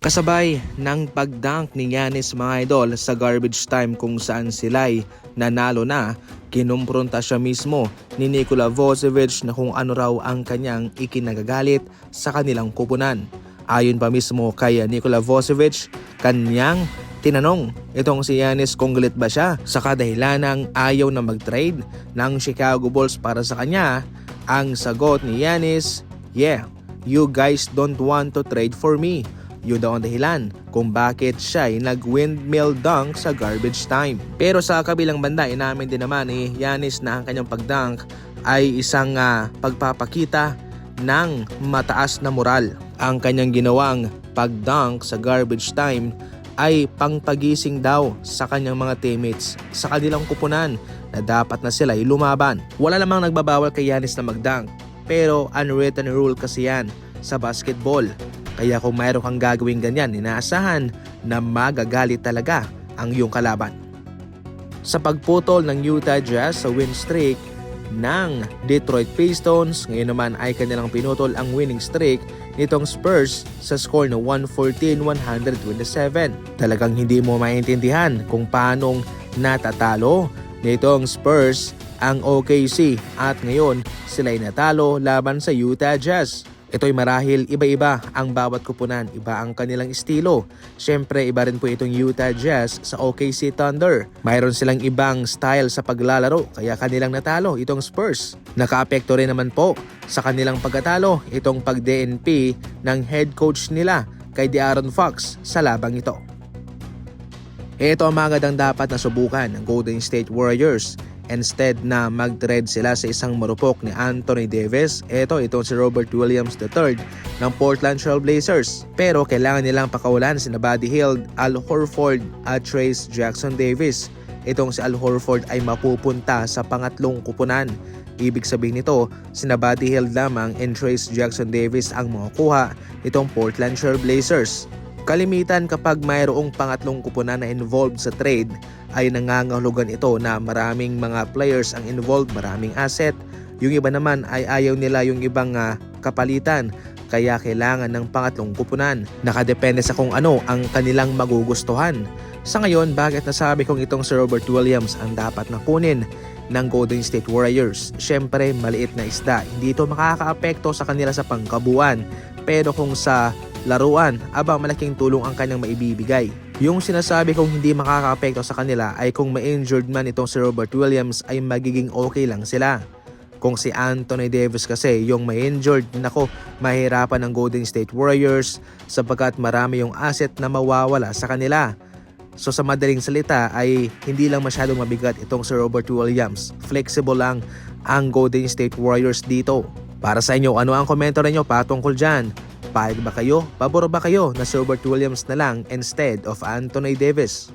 Kasabay ng pag-dunk ni Giannis mga idol sa garbage time kung saan sila'y nanalo na, kinumpronta siya mismo ni Nikola Vucevic na kung ano raw ang kanyang ikinagagalit sa kanilang kupunan. Ayon pa mismo kay Nikola Vucevic, kanyang tinanong itong si Giannis kung galit ba siya sa kadahilanang ayaw na mag-trade ng Chicago Bulls para sa kanya. Ang sagot ni Giannis, "Yeah, you guys don't want to trade for me." Yun daw ang dahilan kung bakit siya ay nag-windmill dunk sa garbage time. Pero sa kabilang banda, inamin din naman ni Giannis na ang kanyang pag-dunk ay isang pagpapakita ng mataas na moral. Ang kanyang ginawang pag-dunk sa garbage time ay pangpagising daw sa kanyang mga teammates sa kanilang kupunan na dapat na sila ay lumaban. Wala namang nagbabawal kay Giannis na mag-dunk, pero unwritten rule kasi yan sa basketball. Kaya kung mayroon kang gagawin ganyan, inaasahan na magagalit talaga ang iyong kalaban. Sa pagputol ng Utah Jazz sa win streak ng Detroit Pistons, ngayon naman ay kanilang pinutol ang winning streak nitong Spurs sa score na 114-127. Talagang hindi mo maintindihan kung paanong natatalo nitong Spurs ang OKC at ngayon sila'y natalo laban sa Utah Jazz. Ito'y marahil iba-iba ang bawat kupunan, iba ang kanilang estilo. Siyempre iba rin po itong Utah Jazz sa OKC Thunder. Mayroon silang ibang style sa paglalaro kaya kanilang natalo itong Spurs. Nakaapekto rin naman po sa kanilang pagkatalo itong pag-DNP ng head coach nila kay De'Aaron Fox sa labang ito. Ito ang mga magandang dapat na subukan ng Golden State Warriors. Instead na mag-trade sila sa isang marupok ni Anthony Davis, itong si Robert Williams III ng Portland Trail Blazers. Pero kailangan nilang pakawalan si Buddy Hield, Al Horford at Trayce Jackson-Davis. Itong si Al Horford ay mapupunta sa pangatlong kupunan. Ibig sabihin nito, si Buddy Hield lamang and Trayce Jackson-Davis ang makukuha itong Portland Trail Blazers. Kalimitan kapag mayroong pangatlong kupunan na involved sa trade ay nangangahulugan ito na maraming mga players ang involved, maraming asset. Yung iba naman ay ayaw nila yung ibang kapalitan, kaya kailangan ng pangatlong kupunan. Nakadepende sa kung ano ang kanilang magugustuhan. Sa ngayon, bakit nasabi kong itong si Robert Williams ang dapat na kunin ng Golden State Warriors? Siyempre, maliit na isda. Hindi ito makakaapekto sa kanila sa pangkabuuan. Pero kung sa laruan, malaking tulong ang kanyang maibibigay. Yung sinasabi kong hindi makakaapekto sa kanila ay kung ma-injured man itong si Robert Williams ay magiging okay lang sila. Kung si Anthony Davis kasi yung ma-injured, mahirapan ang Golden State Warriors sapagkat marami yung asset na mawawala sa kanila. So sa madaling salita ay hindi lang masyadong mabigat itong si Robert Williams. Flexible lang ang Golden State Warriors dito. Para sa inyo, ano ang komento ninyo patungkol dyan? Pahig ba kayo? Pabor ba kayo na si Robert Williams na lang instead of Anthony Davis?